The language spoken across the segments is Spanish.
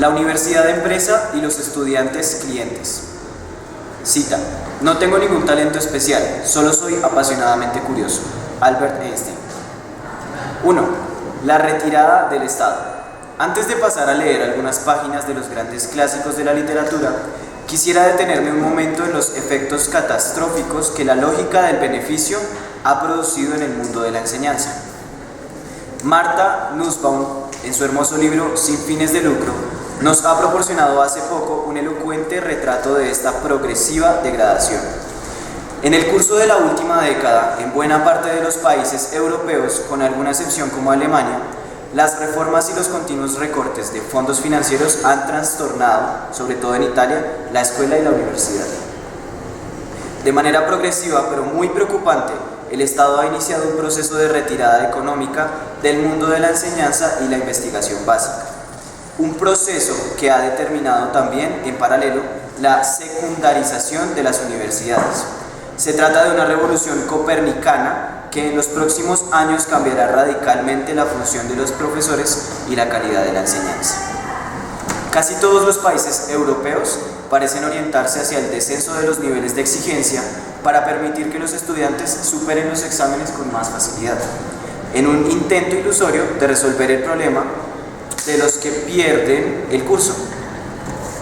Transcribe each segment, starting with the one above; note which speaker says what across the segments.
Speaker 1: la universidad empresa y los estudiantes clientes. Cita: no tengo ningún talento especial, solo soy apasionadamente curioso. Albert Einstein. 1. La retirada del Estado. Antes de pasar a leer algunas páginas de los grandes clásicos de la literatura, quisiera detenerme un momento en los efectos catastróficos que la lógica del beneficio ha producido en el mundo de la enseñanza. Martha Nussbaum, en su hermoso libro Sin fines de lucro, nos ha proporcionado hace poco un elocuente retrato de esta progresiva degradación. En el curso de la última década, en buena parte de los países europeos, con alguna excepción como Alemania, las reformas y los continuos recortes de fondos financieros han trastornado, sobre todo en Italia, la escuela y la universidad. De manera progresiva, pero muy preocupante, el Estado ha iniciado un proceso de retirada económica del mundo de la enseñanza y la investigación básica. Un proceso que ha determinado también, en paralelo, la secundarización de las universidades. Se trata de una revolución copernicana que en los próximos años cambiará radicalmente la función de los profesores y la calidad de la enseñanza. Casi todos los países europeos parecen orientarse hacia el descenso de los niveles de exigencia para permitir que los estudiantes superen los exámenes con más facilidad, en un intento ilusorio de resolver el problema de los que pierden el curso.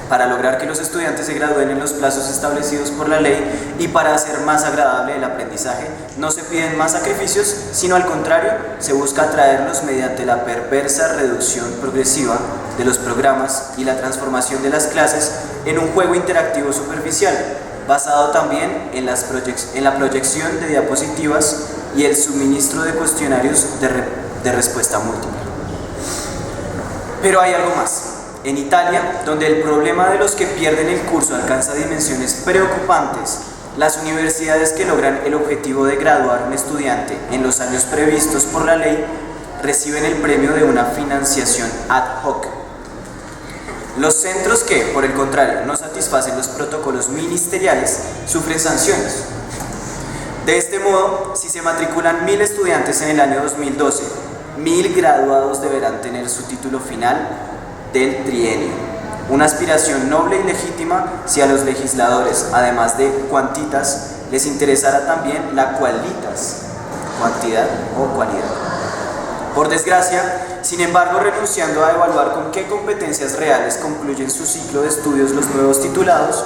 Speaker 1: Para lograr que los estudiantes se gradúen en los plazos establecidos por la ley y para hacer más agradable el aprendizaje, no se piden más sacrificios, sino al contrario, se busca atraerlos mediante la perversa reducción progresiva de los programas y la transformación de las clases en un juego interactivo superficial, basado también en la proyección de diapositivas y el suministro de cuestionarios de respuesta múltiple. Pero hay algo más. En Italia, donde el problema de los que pierden el curso alcanza dimensiones preocupantes, las universidades que logran el objetivo de graduar a un estudiante en los años previstos por la ley reciben el premio de una financiación ad hoc. Los centros que, por el contrario, no satisfacen los protocolos ministeriales sufren sanciones. De este modo, si se matriculan 1.000 estudiantes en el año 2012, 1.000 graduados deberán tener su título final del trienio, una aspiración noble y legítima si a los legisladores, además de cuantitas, les interesara también la qualitas, cuantidad o cualidad. Por desgracia, sin embargo, renunciando a evaluar con qué competencias reales concluyen su ciclo de estudios los nuevos titulados,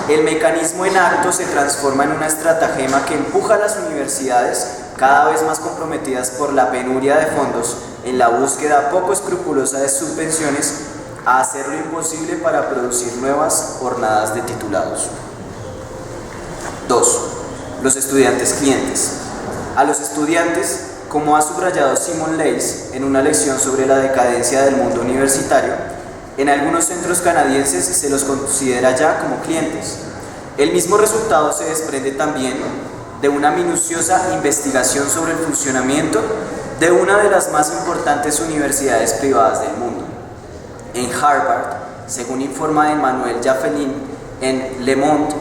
Speaker 1: el mecanismo en acto se transforma en una estratagema que empuja a las universidades, cada vez más comprometidas por la penuria de fondos en la búsqueda poco escrupulosa de subvenciones, a hacer lo imposible para producir nuevas jornadas de titulados. 2. Los estudiantes clientes. A los estudiantes, como ha subrayado Simon Leys en una lección sobre la decadencia del mundo universitario, en algunos centros canadienses se los considera ya como clientes. El mismo resultado se desprende también de una minuciosa investigación sobre el funcionamiento de una de las más importantes universidades privadas del mundo. En Harvard, según informa Emmanuel Jaffelin en Le Monde,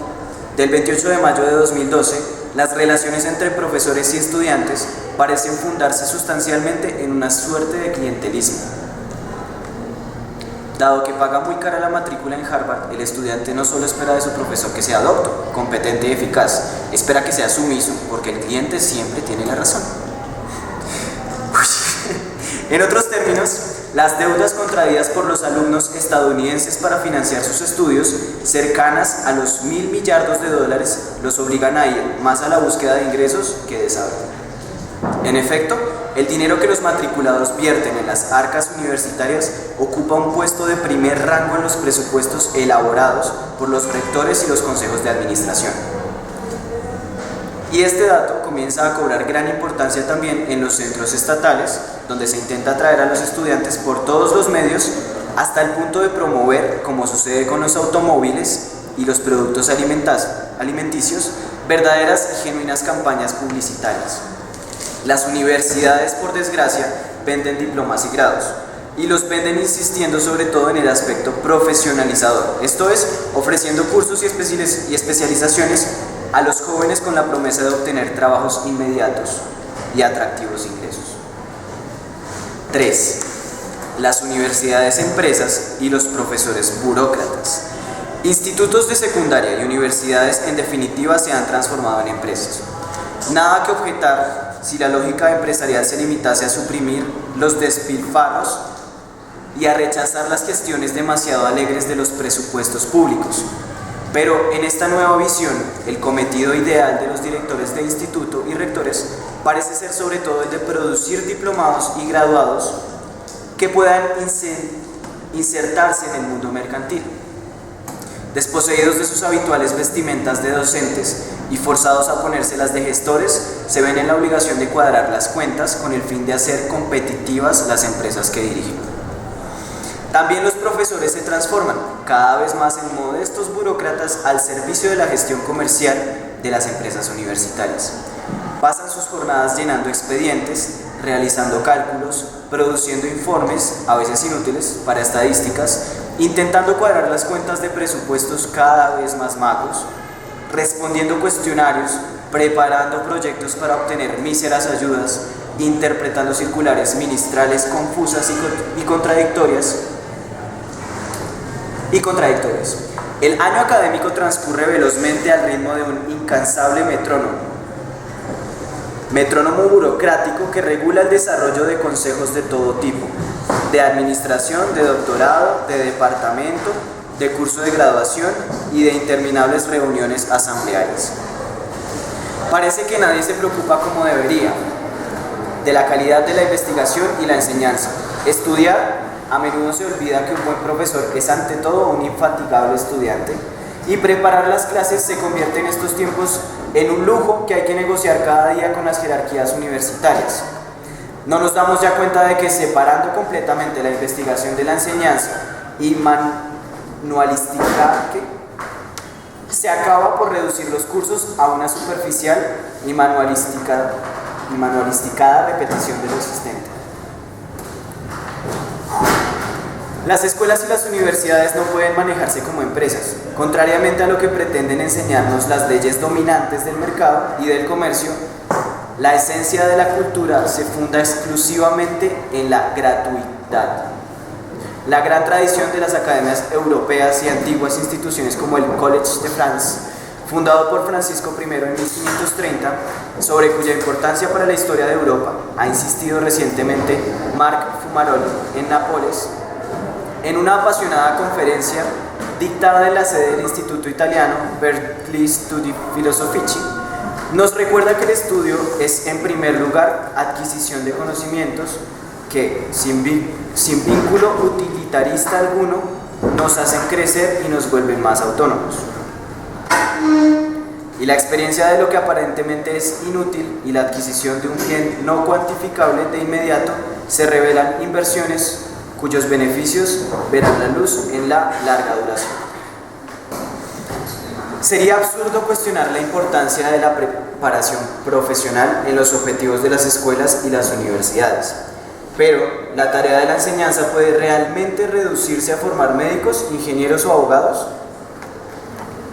Speaker 1: del 28 de mayo de 2012, las relaciones entre profesores y estudiantes parecen fundarse sustancialmente en una suerte de clientelismo. Dado que paga muy cara la matrícula en Harvard, el estudiante no solo espera de su profesor que sea docto, competente y eficaz, espera que sea sumiso, porque el cliente siempre tiene la razón. En otros términos, las deudas contraídas por los alumnos estadounidenses para financiar sus estudios, cercanas a los $1.000 millardos, los obligan a ir más a la búsqueda de ingresos que de saber. En efecto, el dinero que los matriculados vierten en las arcas universitarias ocupa un puesto de primer rango en los presupuestos elaborados por los rectores y los consejos de administración. Y este dato comienza a cobrar gran importancia también en los centros estatales, donde se intenta atraer a los estudiantes por todos los medios, hasta el punto de promover, como sucede con los automóviles y los productos alimenticios, verdaderas y genuinas campañas publicitarias. Las universidades, por desgracia, venden diplomas y grados, y los venden insistiendo sobre todo en el aspecto profesionalizador, esto es, ofreciendo cursos y especializaciones a los jóvenes con la promesa de obtener trabajos inmediatos y atractivos ingresos. 3. las universidades empresas y los profesores burócratas. Institutos de secundaria y universidades en definitiva se han transformado en empresas. Nada que objetar si la lógica empresarial se limitase a suprimir los despilfarros y a rechazar las gestiones demasiado alegres de los presupuestos públicos. Pero en esta nueva visión, el cometido ideal de los directores de instituto y rectores parece ser sobre todo el de producir diplomados y graduados que puedan insertarse en el mundo mercantil. Desposeídos de sus habituales vestimentas de docentes y forzados a ponérselas de gestores, se ven en la obligación de cuadrar las cuentas con el fin de hacer competitivas las empresas que dirigen. También los profesores se transforman cada vez más en modestos burócratas al servicio de la gestión comercial de las empresas universitarias. Pasan sus jornadas llenando expedientes, realizando cálculos, produciendo informes, a veces inútiles, para estadísticas, intentando cuadrar las cuentas de presupuestos cada vez más magros, respondiendo cuestionarios, preparando proyectos para obtener míseras ayudas, interpretando circulares ministrales confusas y contradictorias. El año académico transcurre velozmente al ritmo de un incansable metrónomo burocrático que regula el desarrollo de consejos de todo tipo, de administración, de doctorado, de departamento, de curso de graduación y de interminables reuniones asamblearias. Parece que nadie se preocupa como debería de la calidad de la investigación y la enseñanza. Estudiar, a menudo se olvida que un buen profesor es ante todo un infatigable estudiante, y preparar las clases se convierte en estos tiempos en un lujo que hay que negociar cada día con las jerarquías universitarias. No nos damos ya cuenta de que separando completamente la investigación de la enseñanza y manualística, se acaba por reducir los cursos a una superficial y manualisticada repetición de lo existente. Las escuelas y las universidades no pueden manejarse como empresas. Contrariamente a lo que pretenden enseñarnos las leyes dominantes del mercado y del comercio, la esencia de la cultura se funda exclusivamente en la gratuidad. La gran tradición de las academias europeas y antiguas instituciones como el Collège de France, fundado por Francisco I en 1530, sobre cuya importancia para la historia de Europa ha insistido recientemente Marc Fumaroli en Nápoles, en una apasionada conferencia dictada en la sede del Instituto Italiano Berkeley Studi Filosofici, nos recuerda que el estudio es en primer lugar adquisición de conocimientos que, sin vínculo utilitarista alguno, nos hacen crecer y nos vuelven más autónomos. Y la experiencia de lo que aparentemente es inútil y la adquisición de un bien no cuantificable de inmediato se revelan inversiones cuyos beneficios verán la luz en la larga duración. Sería absurdo cuestionar la importancia de la preparación profesional en los objetivos de las escuelas y las universidades, pero la tarea de la enseñanza puede realmente reducirse a formar médicos, ingenieros o abogados.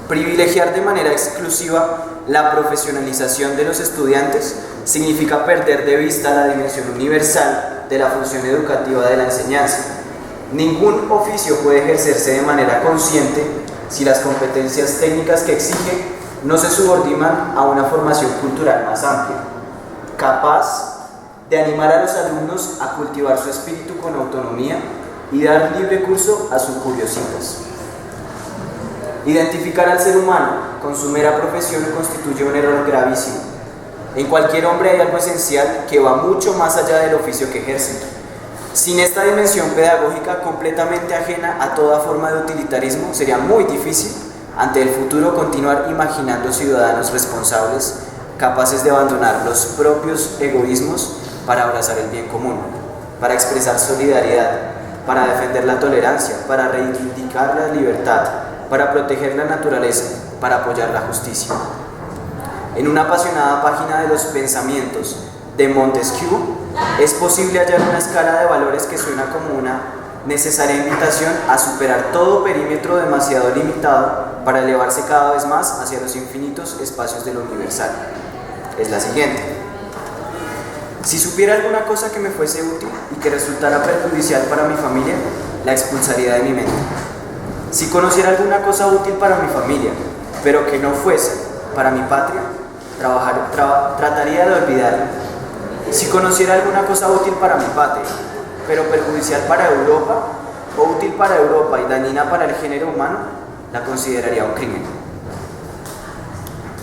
Speaker 1: Privilegiar de manera exclusiva la profesionalización de los estudiantes significa perder de vista la dimensión universal de la función educativa de la enseñanza. Ningún oficio puede ejercerse de manera consciente si las competencias técnicas que exige no se subordinan a una formación cultural más amplia, capaz de animar a los alumnos a cultivar su espíritu con autonomía y dar libre curso a sus curiosidades. Identificar al ser humano con su mera profesión constituye un error gravísimo. En cualquier hombre hay algo esencial que va mucho más allá del oficio que ejerce. Sin esta dimensión pedagógica completamente ajena a toda forma de utilitarismo, sería muy difícil ante el futuro continuar imaginando ciudadanos responsables, capaces de abandonar los propios egoísmos para abrazar el bien común, para expresar solidaridad, para defender la tolerancia, para reivindicar la libertad, para proteger la naturaleza, para apoyar la justicia. En una apasionada página de los pensamientos de Montesquieu, es posible hallar una escala de valores que suena como una necesaria invitación a superar todo perímetro demasiado limitado para elevarse cada vez más hacia los infinitos espacios de lo universal. Es la siguiente. Si supiera alguna cosa que me fuese útil y que resultara perjudicial para mi familia, la expulsaría de mi mente. Si conociera alguna cosa útil para mi familia, pero que no fuese para mi patria, trataría de olvidarla. Si conociera alguna cosa útil para mi patria, pero perjudicial para Europa, o útil para Europa y dañina para el género humano, la consideraría un crimen.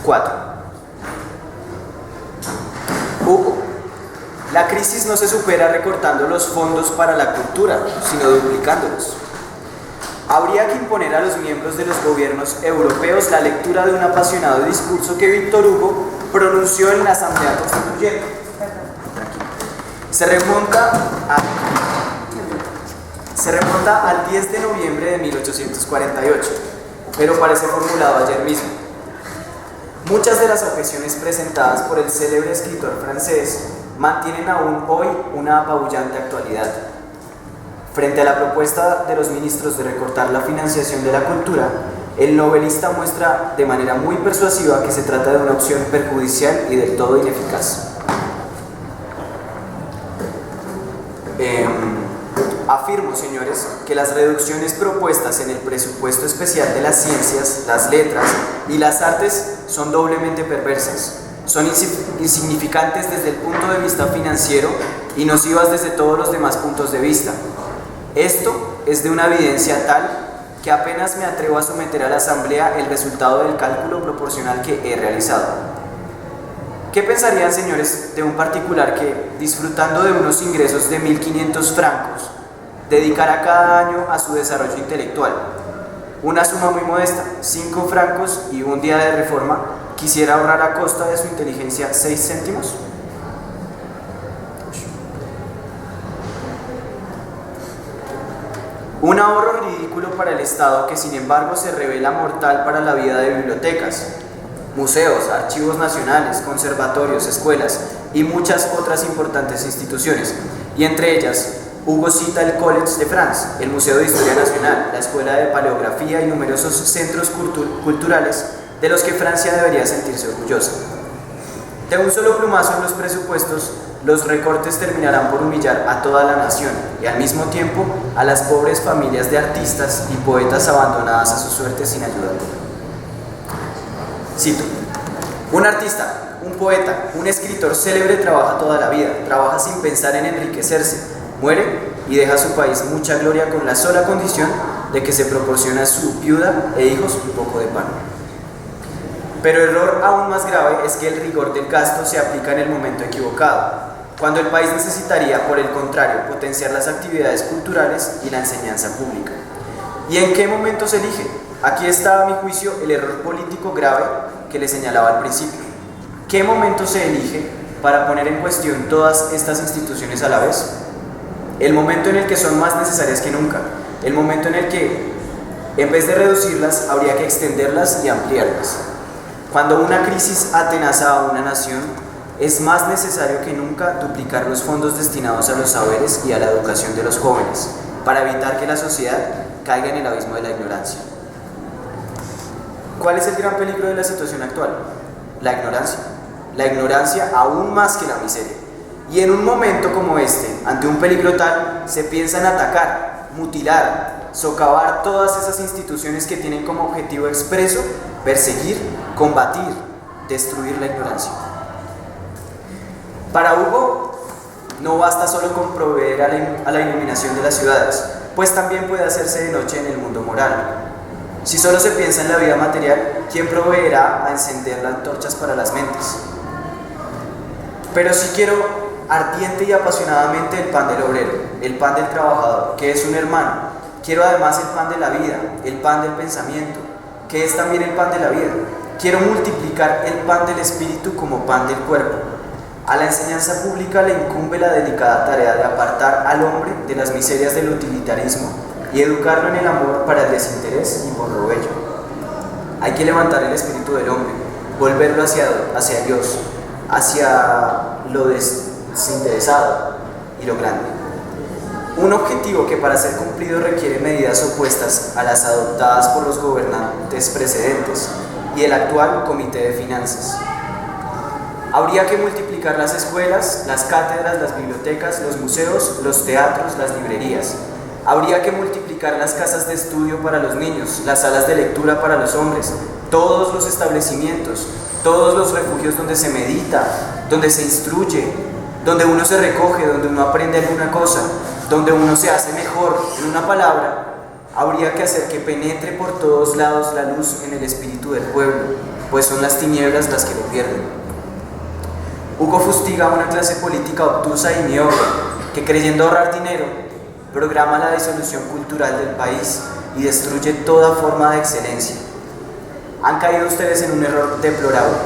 Speaker 1: 4. Hugo. La crisis no se supera recortando los fondos para la cultura, sino duplicándolos. Habría que imponer a los miembros de los gobiernos europeos la lectura de un apasionado discurso que Víctor Hugo pronunció en la Asamblea Constituyente. Se remonta al 10 de noviembre de 1848, pero parece formulado ayer mismo. Muchas de las objeciones presentadas por el célebre escritor francés mantienen aún hoy una apabullante actualidad. Frente a la propuesta de los ministros de recortar la financiación de la cultura, el novelista muestra de manera muy persuasiva que se trata de una opción perjudicial y del todo ineficaz. Afirmo, señores, que las reducciones propuestas en el presupuesto especial de las ciencias, las letras y las artes son doblemente perversas. Son insignificantes desde el punto de vista financiero y nocivas desde todos los demás puntos de vista. Esto es de una evidencia tal que apenas me atrevo a someter a la Asamblea el resultado del cálculo proporcional que he realizado. ¿Qué pensarían, señores, de un particular que, disfrutando de unos ingresos de 1.500 francos, dedicará cada año a su desarrollo intelectual? Una suma muy modesta, 5 francos y un día de reforma, quisiera ahorrar a costa de su inteligencia 6 céntimos. Un ahorro ridículo para el Estado que sin embargo se revela mortal para la vida de bibliotecas, museos, archivos nacionales, conservatorios, escuelas y muchas otras importantes instituciones, y entre ellas Hugo cita el Collège de France, el Museo de Historia Nacional, la Escuela de Paleografía y numerosos centros culturales de los que Francia debería sentirse orgullosa. De un solo plumazo en los presupuestos, los recortes terminarán por humillar a toda la nación y al mismo tiempo a las pobres familias de artistas y poetas abandonadas a su suerte sin ayuda. Cito: un artista, un poeta, un escritor célebre trabaja toda la vida, trabaja sin pensar en enriquecerse, muere y deja a su país mucha gloria con la sola condición de que se proporciona a su viuda e hijos un poco de pan. Pero error aún más grave es que el rigor del gasto se aplica en el momento equivocado, cuando el país necesitaría, por el contrario, potenciar las actividades culturales y la enseñanza pública. ¿Y en qué momento se elige? Aquí está, a mi juicio, el error político grave que le señalaba al principio. ¿Qué momento se elige para poner en cuestión todas estas instituciones a la vez? El momento en el que son más necesarias que nunca, el momento en el que, en vez de reducirlas, habría que extenderlas y ampliarlas. Cuando una crisis atenaza a una nación, es más necesario que nunca duplicar los fondos destinados a los saberes y a la educación de los jóvenes, para evitar que la sociedad caiga en el abismo de la ignorancia. ¿Cuál es el gran peligro de la situación actual? La ignorancia. La ignorancia aún más que la miseria. Y en un momento como este, ante un peligro tal, se piensa en atacar, mutilar, socavar todas esas instituciones que tienen como objetivo expreso perseguir, combatir, destruir la ignorancia. Para Hugo, no basta solo con proveer a la iluminación de las ciudades, pues también puede hacerse de noche en el mundo moral. Si solo se piensa en la vida material, ¿quién proveerá a encender las antorchas para las mentes? Pero si quiero ardiente y apasionadamente el pan del obrero, el pan del trabajador, que es un hermano. Quiero además el pan de la vida, el pan del pensamiento, que es también el pan de la vida. Quiero multiplicar el pan del espíritu como pan del cuerpo. A la enseñanza pública le incumbe la delicada tarea de apartar al hombre de las miserias del utilitarismo y educarlo en el amor para el desinterés y por lo bello. Hay que levantar el espíritu del hombre, volverlo hacia Dios, hacia lo desinteresado y lo grande. Un objetivo que para ser cumplido requiere medidas opuestas a las adoptadas por los gobernantes precedentes y el actual Comité de Finanzas. Habría que multiplicar las escuelas, las cátedras, las bibliotecas, los museos, los teatros, las librerías. Habría que multiplicar las casas de estudio para los niños, las salas de lectura para los hombres, todos los establecimientos, todos los refugios donde se medita, donde se instruye, donde uno se recoge, donde uno aprende alguna cosa, donde uno se hace mejor. En una palabra, habría que hacer que penetre por todos lados la luz en el espíritu del pueblo, pues son las tinieblas las que lo pierden. Hugo fustiga a una clase política obtusa y miope, que creyendo ahorrar dinero, programa la disolución cultural del país y destruye toda forma de excelencia. Han caído ustedes en un error deplorable.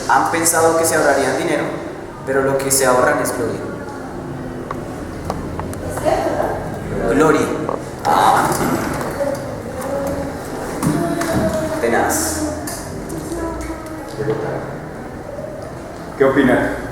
Speaker 1: Han pensado que se ahorrarían dinero, pero lo que se ahorran es gloria. Gloria. Tenaz.
Speaker 2: ¿Qué opinan?